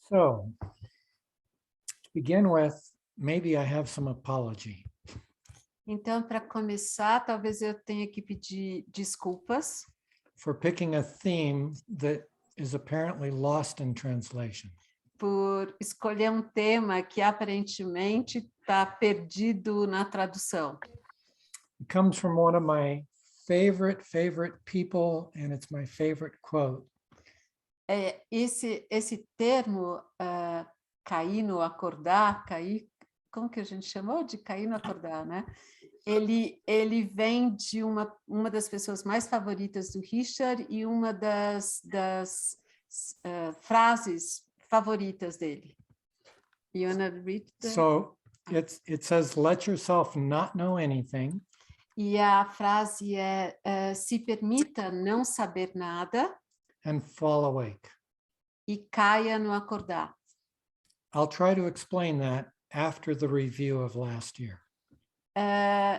So, to begin with, maybe I have some apology. Então, para começar, talvez eu tenha que pedir desculpas For picking a theme that is apparently lost in translation. por escolher um tema que aparentemente está perdido na tradução. It comes from one of my favorite people, and it's my favorite quote. Esse termo, cair no acordar, cair, como que a gente chamou? De cair no acordar, né? Ele vem de uma das pessoas mais favoritas do Richard e uma das frases favoritas dele. You wanna read So it says, let yourself not know anything. E a frase é, se permita não saber nada And fall awake. e caia no acordar. I'll try to explain that after the review of last year.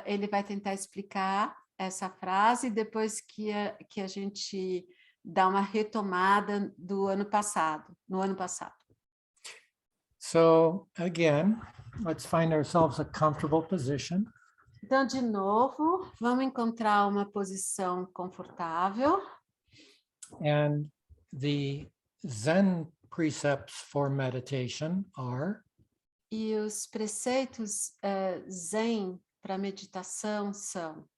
Ele vai tentar explicar essa frase depois que a gente dá uma retomada do ano passado, no ano passado. So again, let's find ourselves a comfortable position. Então, de novo, vamos encontrar uma posição confortável. And the Zen precepts for meditation are E os preceitos Zen para meditação são: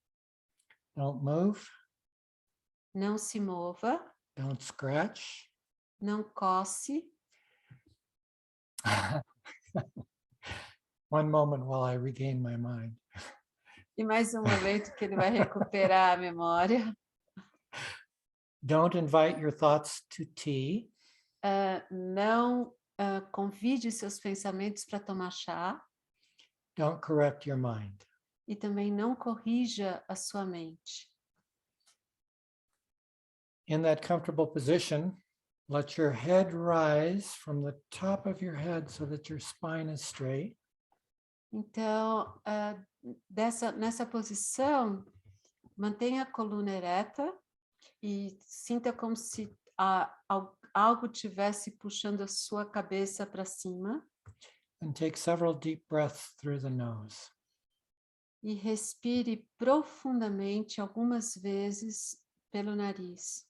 don't move, não se mova, don't scratch, não coce. One moment while I regain my mind. E mais um momento que ele vai recuperar a memória. Don't invite your thoughts to tea. Não convide seus pensamentos para tomar chá. Don't correct your mind. E também não corrija a sua mente. In that comfortable position, let your head rise from the top of your head so that your spine is straight. Então, nessa posição, mantenha a coluna ereta e sinta como se algo tivesse puxando a sua cabeça para cima. And take several deep breaths through the nose. E respire profundamente algumas vezes pelo nariz.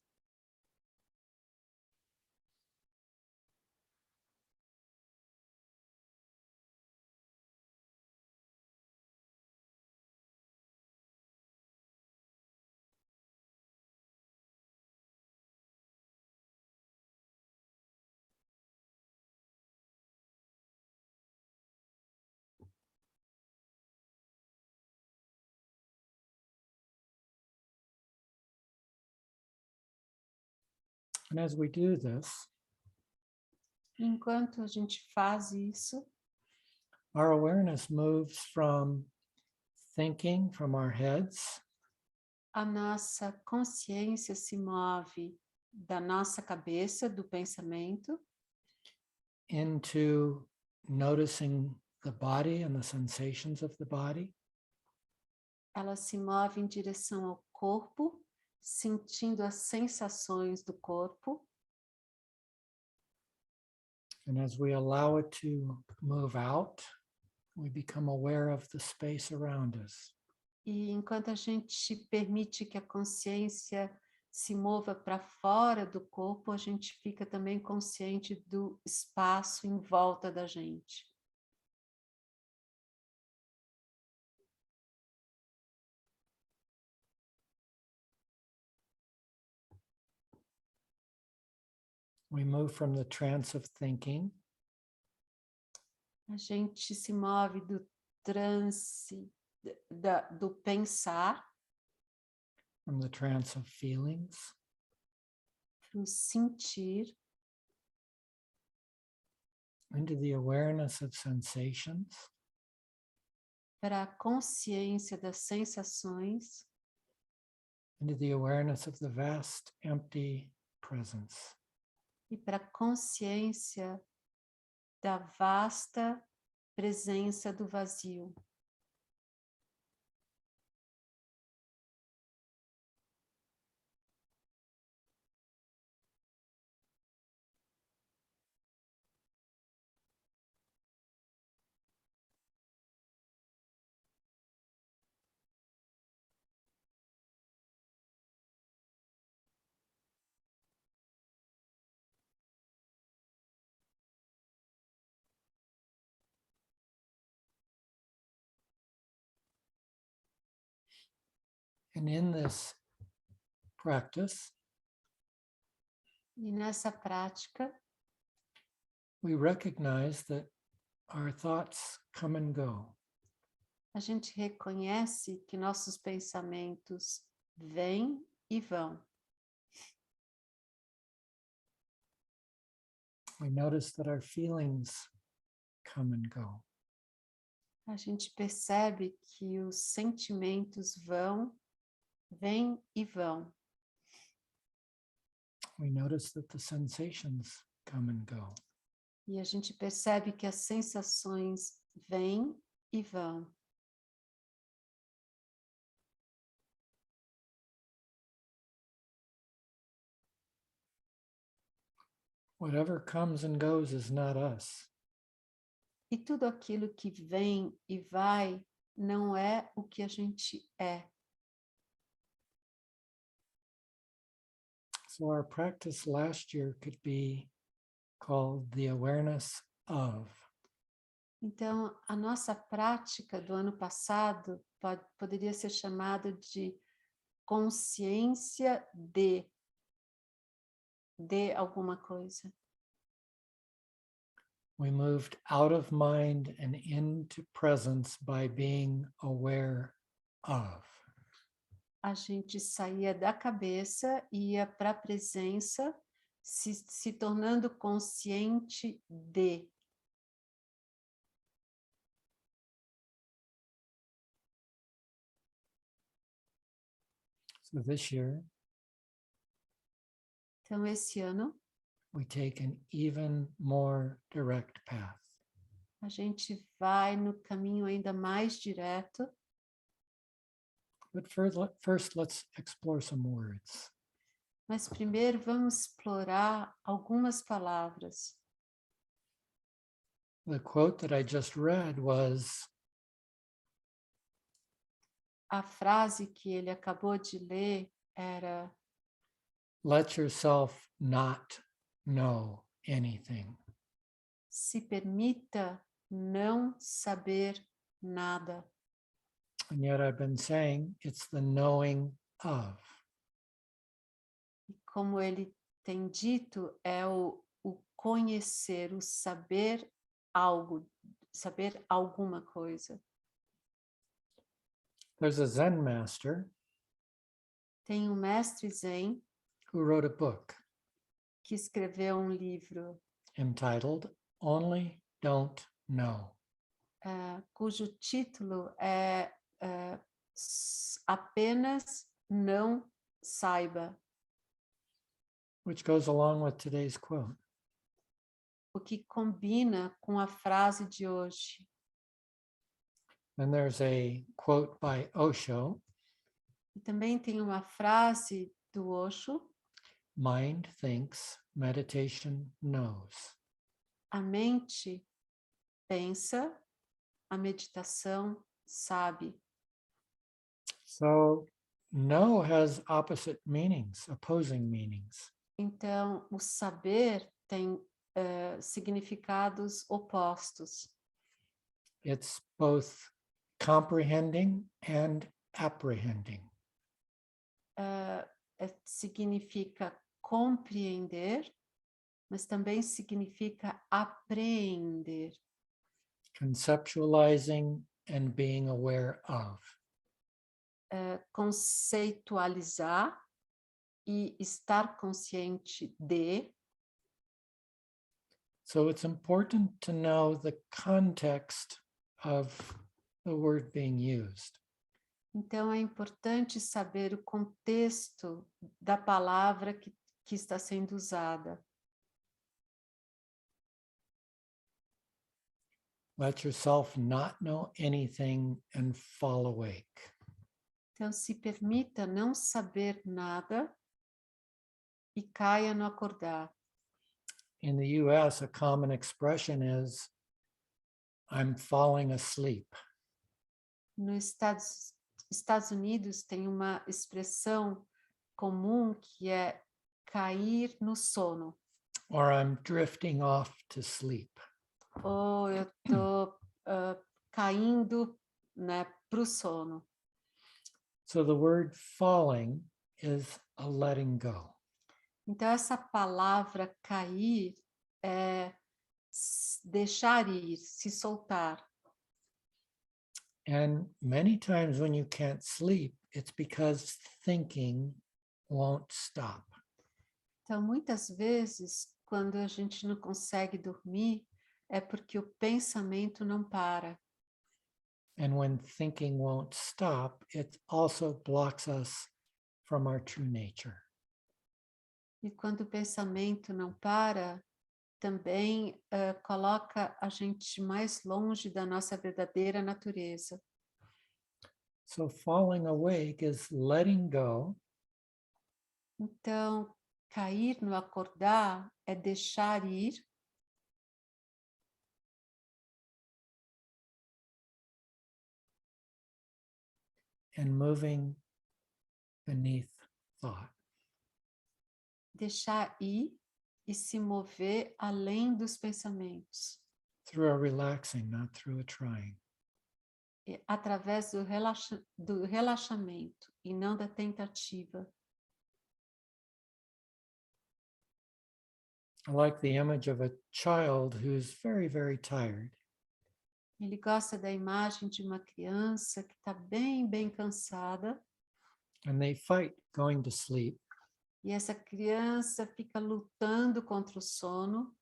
And as we do this, Enquanto a gente faz isso, our awareness moves from thinking from our heads a nossa consciência se move da nossa cabeça, do pensamento, into noticing the body and the sensations of the body. ela se move em direção ao corpo, sentindo as sensações do corpo. And as we allow it to move out, we become aware of the space around us. E enquanto a gente permite que a consciência se mova para fora do corpo, a gente fica também consciente do espaço em volta da gente. We move from the trance of thinking A gente se move do transe, do pensar, from the trance of feelings para o sentir, into the awareness of sensations, para a consciência das sensações, into the awareness of the vast empty presence. e para a consciência da vasta presença do vazio. And in this practice, E nessa prática, we recognize that our thoughts come and go. a gente reconhece que nossos pensamentos vêm e vão. We notice that our feelings come and go. A gente percebe que os sentimentos vêm e vão. We notice that the sensations come and go. E a gente percebe que as sensações vêm e vão. Whatever comes and goes is not us. E tudo aquilo que vem e vai não é o que a gente é. So our practice last year could be called the awareness of. Então, a nossa prática do ano passado poderia ser chamada de consciência de alguma coisa. We moved out of mind and into presence by being aware of. A gente saía da cabeça e ia para a presença, se tornando consciente de. So this year, Então, esse ano, we take an even more direct path. a gente vai no caminho ainda mais direto. But first, let's explore some words. Mas primeiro vamos explorar algumas palavras. The quote that I just read was, A frase que ele acabou de ler era: let yourself not know anything. se permita não saber nada. And yet I've been saying it's the knowing of. E como ele tem dito, é o conhecer, o saber algo, saber alguma coisa. There's a Zen master Tem um mestre Zen who wrote a book que escreveu um livro entitled Only Don't Know. cujo título é Apenas Não Saiba, Which goes along with today's quote. o que combina com a frase de hoje. Then there's a quote by Osho, E também tem uma frase do Osho: mind thinks, meditation knows. a mente pensa, a meditação sabe. So know has opposite meanings, opposing meanings. Então, o saber tem significados opostos. It's both comprehending and apprehending. Significa compreender, mas também significa apreender. Conceptualizing and being aware of. Conceitualizar e estar consciente de. So it's important to know the context of the word being used. Então, é importante saber o contexto da palavra que está sendo usada. Let yourself not know anything and fall awake. Então, se permita não saber nada e caia no acordar. In the US, a common expression is, I'm falling asleep. Nos Estados Unidos tem uma expressão comum que é cair no sono. Or I'm drifting off to sleep. Ou eu estou caindo, né, para o sono. So the word falling is a letting go. Então, essa palavra cair é deixar ir, se soltar. And many times when you can't sleep, it's because thinking won't stop. Então, muitas vezes, quando a gente não consegue dormir, é porque o pensamento não para. And when thinking won't stop, it also blocks us from our true nature. E quando o pensamento não para, também coloca a gente mais longe da nossa verdadeira natureza. So falling awake is letting go Então, cair no acordar é deixar ir and moving beneath thought. deixar ir e se mover além dos pensamentos, Through a relaxing, not through a trying. através do relaxamento e não da tentativa. I like the image of a child who's very, very tired. Ele gosta da imagem de uma criança que está bem, bem cansada, And they fight going to sleep e essa criança fica lutando contra o sono,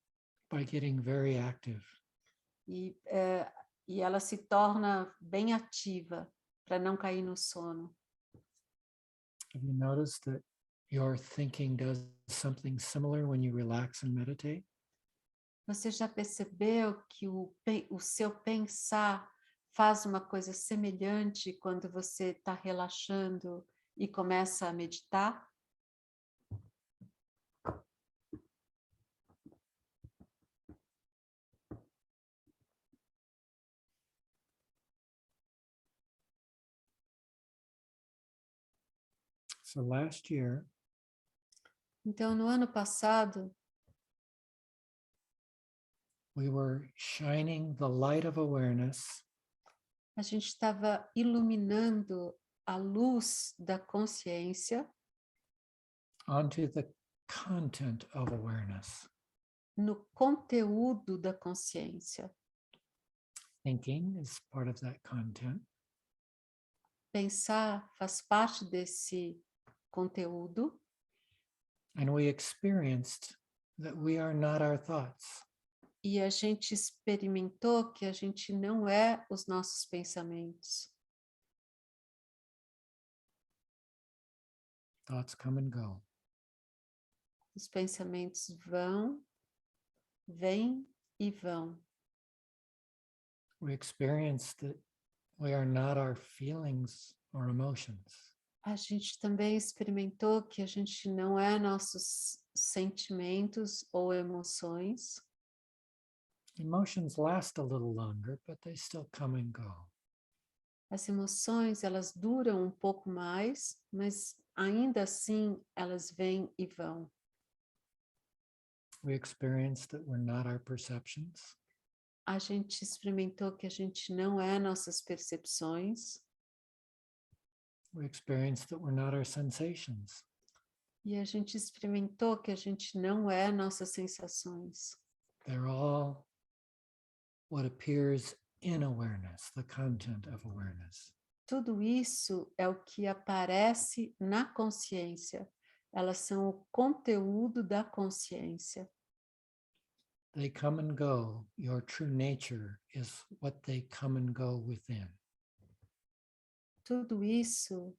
by getting very active. e ela se torna bem ativa para não cair no sono. Have you noticed that your thinking does something similar when you relax and meditate? Você já percebeu que o seu pensar faz uma coisa semelhante quando você está relaxando e começa a meditar? So last year, Então, no ano passado, we were shining the light of awareness a gente estava iluminando a luz da consciência onto the content of awareness. no conteúdo da consciência. Thinking is part of that content. Pensar faz parte desse conteúdo. And we experienced that we are not our thoughts. E a gente experimentou que a gente não é os nossos pensamentos. Thoughts come and go. Os pensamentos vêm e vão. We experienced that we are not our feelings or emotions. A gente também experimentou que a gente não é nossos sentimentos ou emoções. Emotions last a little longer, but they still come and go. As emoções, elas duram um pouco mais, mas ainda assim elas vêm e vão. We experienced that we're not our perceptions. A gente experimentou que a gente não é nossas percepções. We experienced that we're not our sensations. E a gente experimentou que a gente não é nossas sensações. They're all what appears in awareness, the content of awareness. Tudo isso é o que aparece na consciência. Elas são o conteúdo da consciência. They come and go. Your true nature is what they come and go within. Tudo isso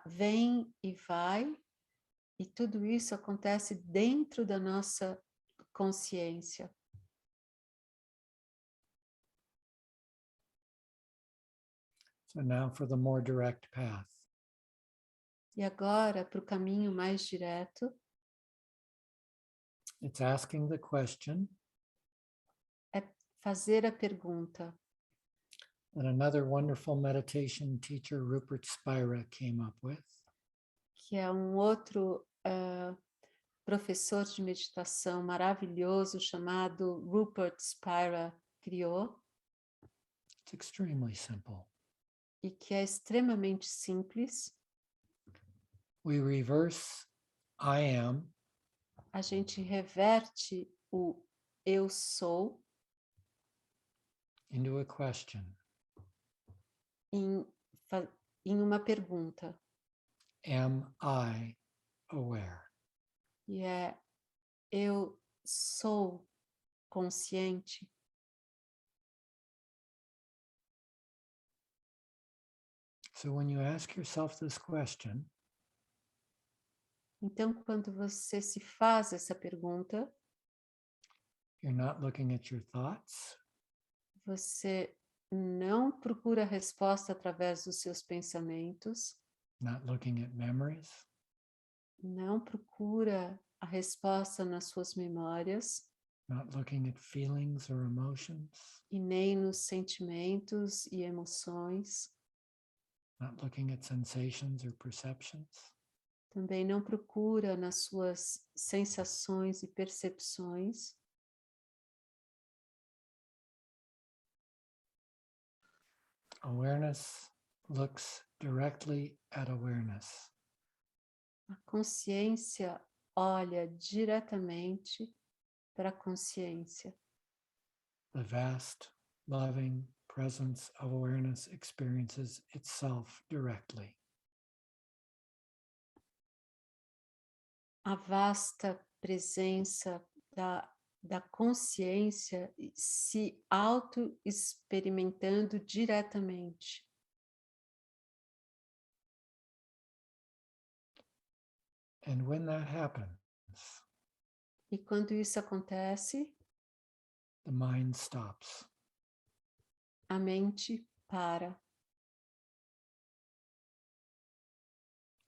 vem e vai, e tudo isso acontece dentro da nossa consciência. So now for the more direct path. E agora, para o caminho mais direto, It's asking the question é fazer a pergunta that another wonderful meditation teacher, Rupert Spira, came up with. que é um outro professor de meditação maravilhoso chamado Rupert Spira criou. It's extremely simple. e que é extremamente simples, we reverse I am a gente reverte o eu sou into a question. em, em uma pergunta. Am I aware? E é: eu sou consciente? So when you ask yourself this question, Então, quando você se faz essa pergunta, you're not looking at your thoughts, você não procura a resposta através dos seus pensamentos, not looking at memories, não procura a resposta nas suas memórias not looking at feelings or emotions, e nem nos sentimentos e emoções. not looking at sensations or perceptions. Também não procura nas suas sensações e percepções. Awareness looks directly at awareness. A consciência olha diretamente para a consciência. The vast, loving presence of awareness experiences itself directly. A vasta presença da consciência se auto-experimentando diretamente. And when that happens, E quando isso acontece, the mind stops. a mente para.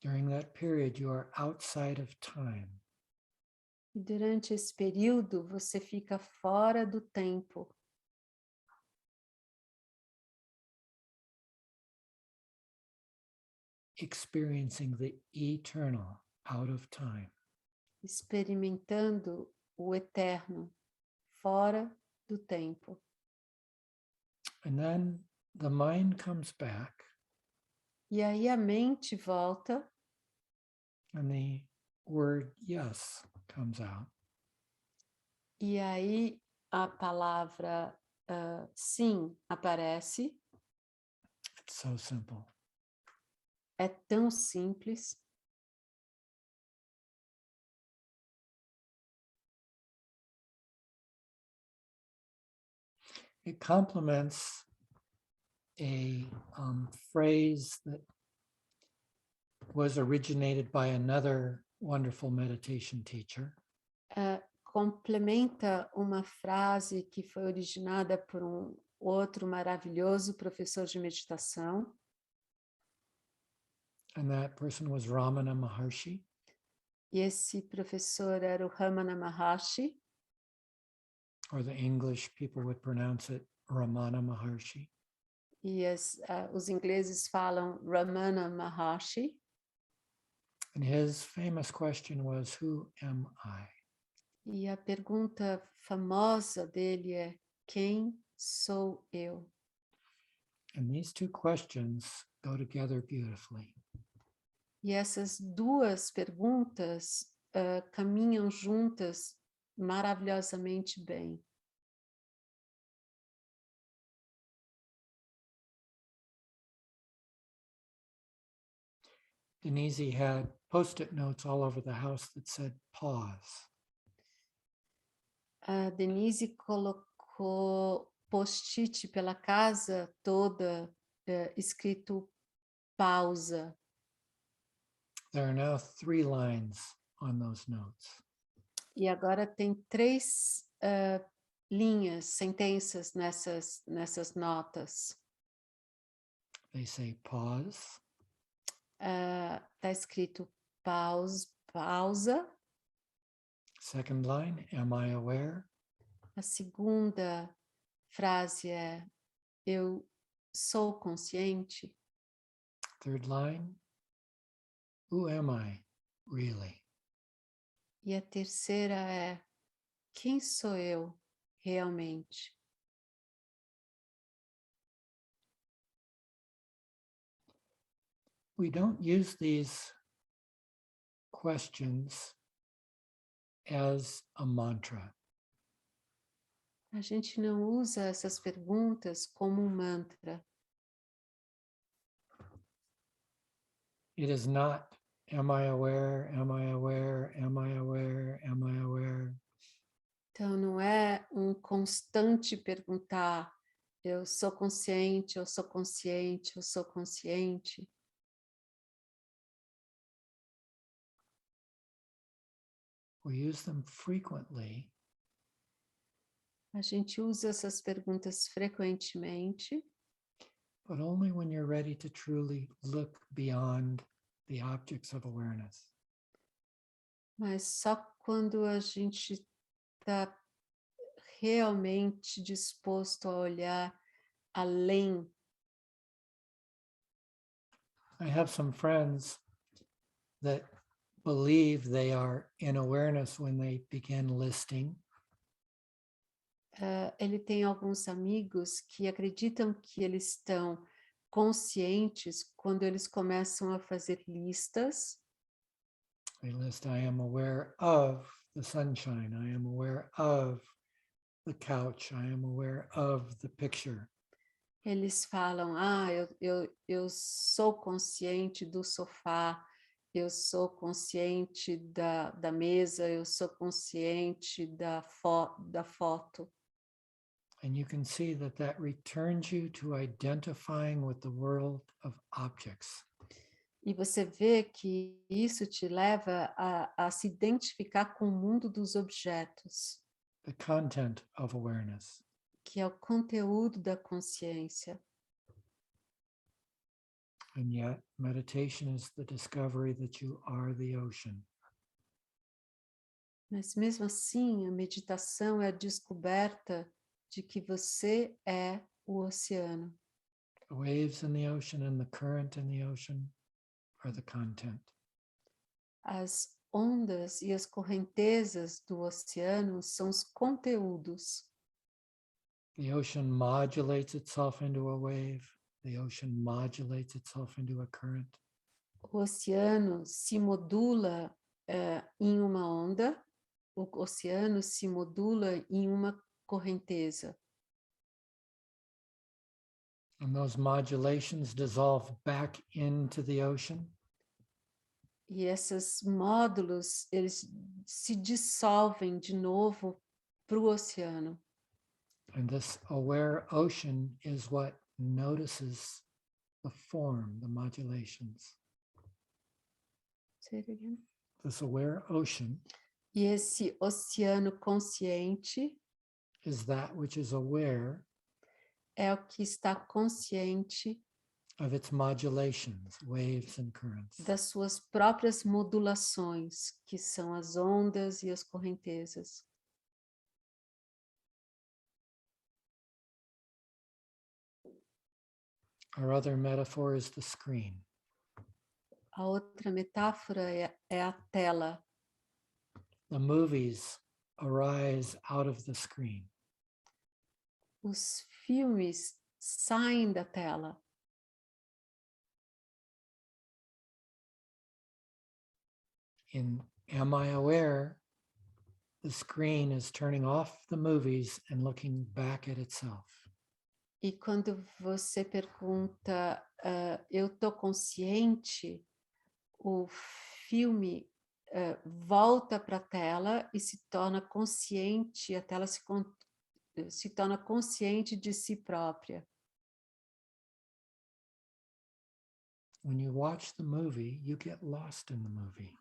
During that period, you are outside of time. E durante esse período, você fica fora do tempo, Experiencing the eternal out of time. experimentando o eterno, fora do tempo. And then the mind comes back E aí a mente volta and the word yes comes out. e aí a palavra sim aparece. It's so simple. É tão simples. It complements a phrase that was originated by another wonderful meditation teacher. Complementa uma frase que foi originada por um outro maravilhoso professor de meditação. And that person was Ramana Maharshi. E esse professor era o Ramana Maharshi, Or the English people would pronounce it Ramana Maharshi. e os ingleses falam Ramana Maharshi. And his famous question was, who am I? E a pergunta famosa dele é: quem sou eu? And these two questions go together beautifully. E essas duas perguntas caminham juntas maravilhosamente bem. Denise had post-it notes all over the house that said pause. A Denise colocou post-it pela casa toda escrito pausa. There are now 3 lines on those notes. E agora tem 3 linhas, sentenças nessas notas. They say pause, Tá escrito pausa. second line, am I aware? A segunda frase é: eu sou consciente. Third line, who am I really? E a terceira é: quem sou eu realmente? we don't use these questions as a mantra. A gente não usa essas perguntas como um mantra. It is not, am I aware, am I aware, am I aware, am I aware? Então, não é um constante perguntar, eu sou consciente, eu sou consciente, eu sou consciente. We use them frequently A gente usa essas perguntas frequentemente, but only when you're ready to truly look beyond the objects of awareness. mas só quando a gente está realmente disposto a olhar além. I have some friends that believe they are in awareness when they begin listing, Ele tem alguns amigos que acreditam que eles estão conscientes quando eles começam a fazer listas. they list, I am aware of the sunshine, I am aware of the couch, I am aware of the picture. Eles falam, eu sou consciente do sofá, eu sou consciente da mesa, eu sou consciente da foto. And you can see that that returns you to identifying with the world of objects. E você vê que isso te leva a se identificar com o mundo dos objetos, The content of awareness. que é o conteúdo da consciência. And yet, meditation is the discovery that you are the ocean. Mas mesmo assim, a meditação é a descoberta de que você é o oceano. The waves in the ocean and the current in the ocean are the content. As ondas e as correntezas do oceano são os conteúdos. The ocean modulates itself into a wave. The ocean modulates itself into a current. O oceano se modula em uma onda, o oceano se modula em uma correnteza. And those modulations dissolve back into the ocean. E esses módulos, eles se dissolvem de novo para o oceano. And this aware ocean is what notices the form, the modulations. Say it again. This aware ocean E esse oceano consciente is that which is aware é o que está consciente of its modulations, waves and currents. das suas próprias modulações, que são as ondas e as correntezas. Our other metaphor is the screen. A outra metáfora é a tela. The movies arise out of the screen. Os filmes saem da tela. In Am I Aware, the screen is turning off the movies and looking back at itself. E quando você pergunta, eu estou consciente, o filme volta para a tela e se torna consciente, a tela se torna consciente de si própria. When you watch the movie, you get lost in the movie.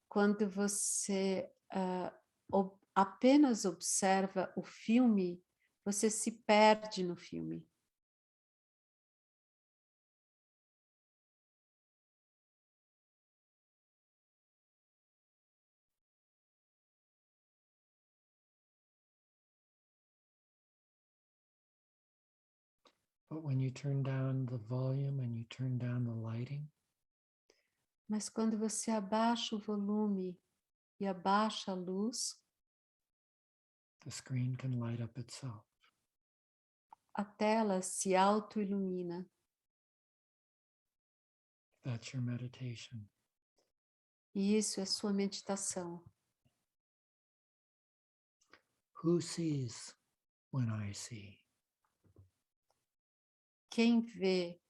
Quando você apenas observa o filme, você se perde no filme. But when you turn down the volume and you turn down the lighting, Mas quando você abaixa o volume e abaixa a luz, the screen can light up itself. a tela se auto-ilumina. That's your meditation. E isso é sua meditação. Who sees when I see? Quem vê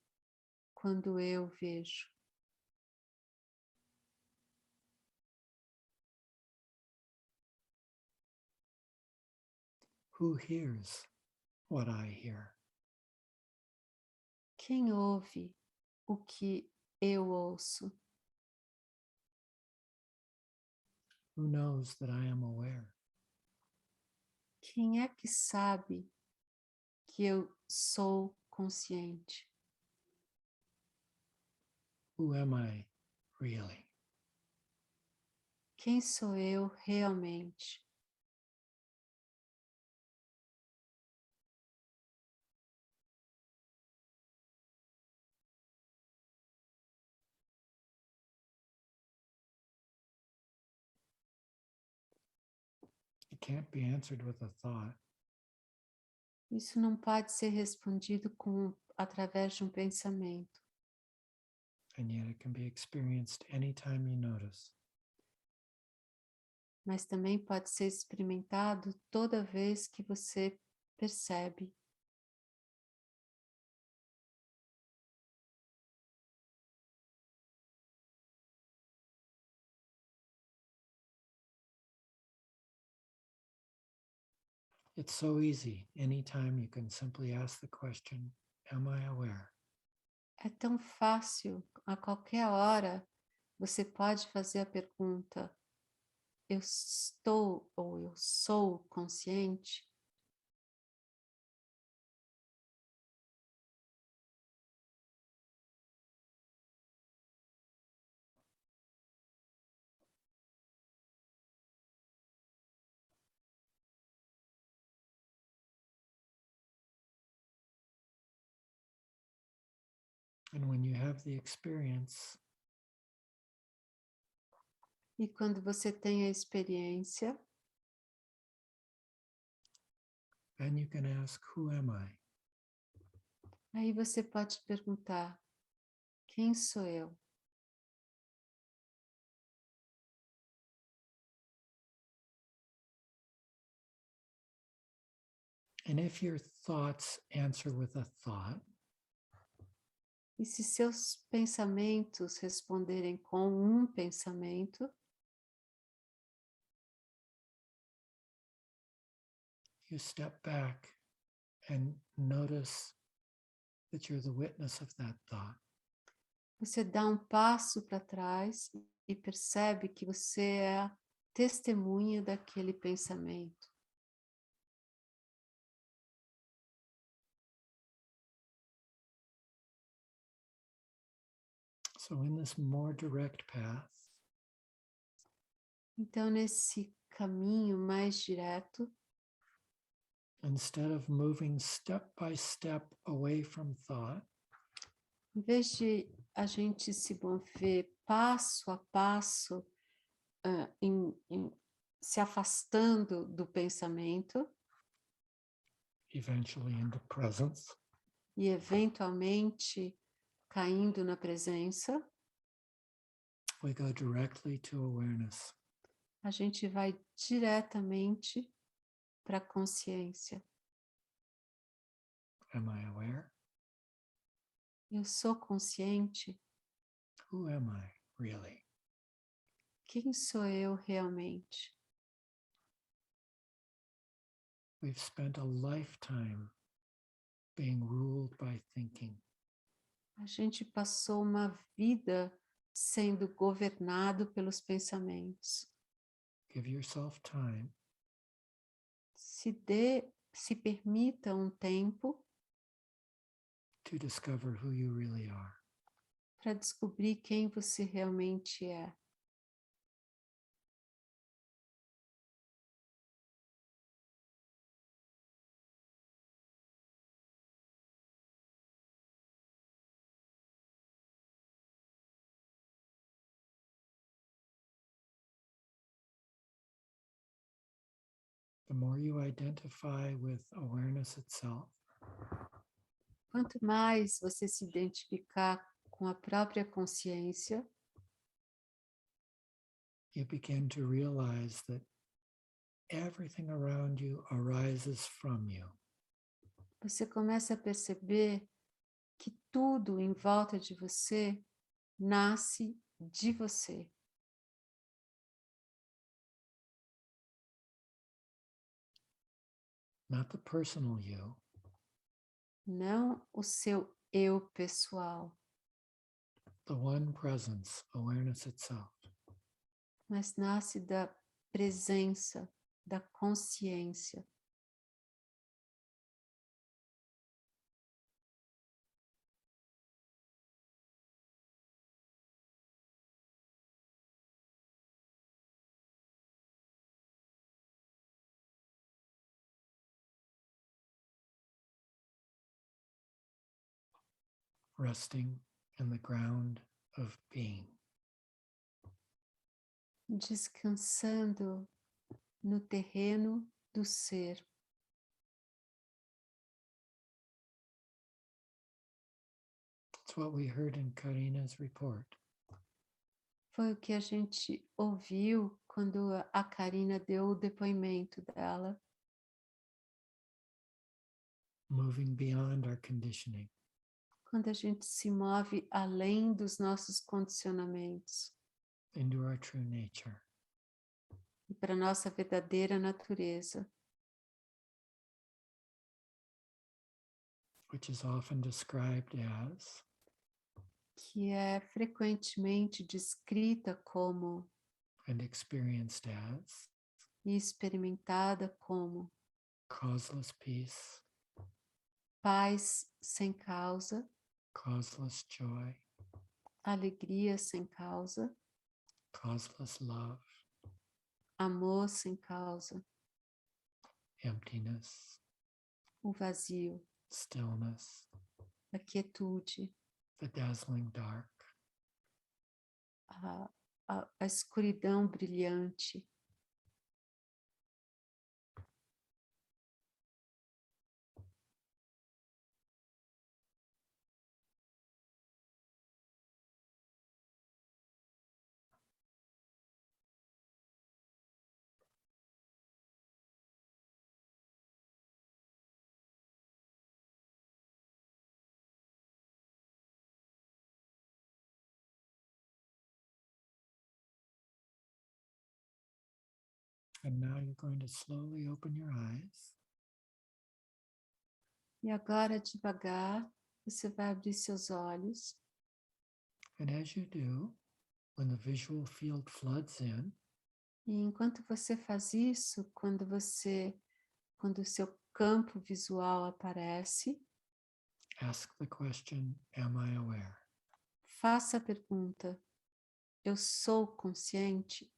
quando eu vejo? Who hears what I hear? Quem ouve o que eu ouço? Who knows that I am aware? Quem é que sabe que eu sou consciente? Who am I really? Quem sou eu realmente? It can't be answered with a thought. Isso não pode ser respondido através de um pensamento, And yet it can be experienced anytime you notice. mas também pode ser experimentado toda vez que você percebe. It's so easy. Anytime you can simply ask the question, am I aware? É tão fácil, a qualquer hora você pode fazer a pergunta: eu estou ou eu sou consciente? And when you have the experience, E quando você tem a experiência, then you can ask, who am I? aí você pode perguntar: quem sou eu? And if your thoughts answer with a thought, E se seus pensamentos responderem com um pensamento, you step back and notice that you're the witness of that thought. você dá um passo para trás e percebe que você é a testemunha daquele pensamento. So in this more direct path, Então, nesse caminho mais direto, instead of moving step by step away from thought, em vez de a gente se mover passo a passo, se afastando do pensamento eventually into presence, e eventualmente caindo na presença, we go directly to awareness. a gente vai diretamente para a consciência. Am I aware? Eu sou consciente? Who am I really? Quem sou eu realmente? We've spent a lifetime being ruled by thinking. A gente passou uma vida sendo governado pelos pensamentos. Give yourself time Se permita um tempo to discover who you really are. para descobrir quem você realmente é. The more you identify with awareness itself, Quanto mais você se identificar com a própria consciência, you begin to realize that everything around you arises from you. você começa a perceber que tudo em volta de você nasce de você. Not the personal you, Não o seu eu pessoal, the one presence, awareness itself. mas nasce da presença, da consciência. Resting in the ground of being. Descansando no terreno do ser. It's what we heard in Karina's report. Foi o que a gente ouviu quando a Karina deu o depoimento dela, Moving beyond our conditioning, quando a gente se move além dos nossos condicionamentos into our true nature. e para a nossa verdadeira natureza, Which is often described as que é frequentemente descrita como and experienced as e experimentada como causeless peace, paz sem causa, causeless joy, alegria sem causa, causeless love, amor sem causa, emptiness, o vazio, stillness, a quietude, the dazzling dark. a escuridão brilhante. And now you're going to slowly open your eyes. E agora, devagar, você vai abrir seus olhos. And as you do, when the visual field floods in, E enquanto você faz isso, quando o seu campo visual aparece, ask the question, am I aware? faça a pergunta: eu sou consciente?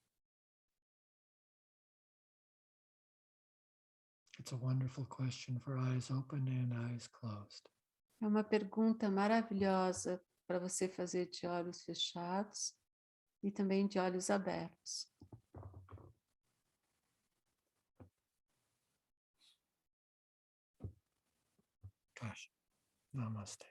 It's a wonderful question for eyes open and eyes closed. É uma pergunta maravilhosa para você fazer de olhos fechados e também de olhos abertos. Gosh, namaste.